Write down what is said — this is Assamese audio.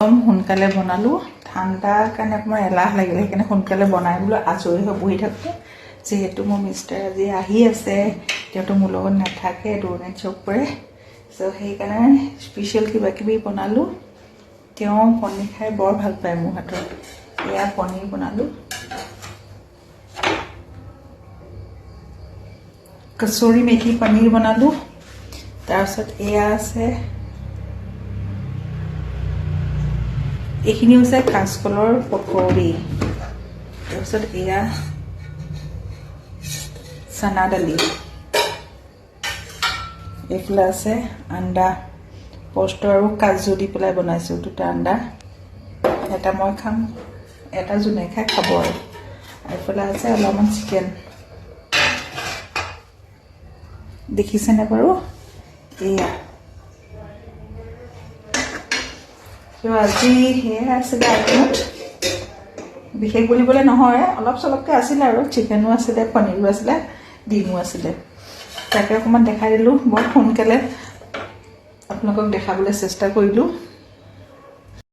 সোনকালে বনালোঁ ঠাণ্ডাৰ কাৰণে অকণমান এলাহ লাগিলে সেইকাৰণে সোনকালে বনাই বোলো আজৰি হৈ বহি থাকোঁতে যিহেতু মোৰ মিষ্টাৰ আজি আহি আছে তেওঁতো মোৰ লগত নাথাকে দূৰণিত জব কৰে চ' সেইকাৰণে স্পেচিয়েল কিবাকিবি বনালোঁ তেওঁ পনীৰ খাই বৰ ভাল পায় মোৰ হাতৰ এয়া পনীৰ বনালোঁ কচুৰি মেথি পনীৰ বনালোঁ তাৰপিছত এয়া আছে এইখিনি হৈছে কাঁচকলৰ পকৰি তাৰপিছত এয়া চানা দালি এইফালে আছে আন্দা পষ্ট আৰু কাজু দি পেলাই বনাইছোঁ দুটা আন্দা এটা মই খাম এটা যোনে খাই খাব আৰু এইফালে আছে অলপমান চিকেন দেখিছেনে বাৰু এয়া আজি সেয়া আছিলে আইটেমত বিশেষ বুলিবলৈ নহয় অলপ চলপকৈ আছিলে আৰু চিকেনো আছিলে পনীৰো আছিলে ডিমো আছিলে তাকে অকণমান দেখাই দিলোঁ বৰ সোনকালে আপোনালোকক দেখাবলৈ চেষ্টা কৰিলোঁ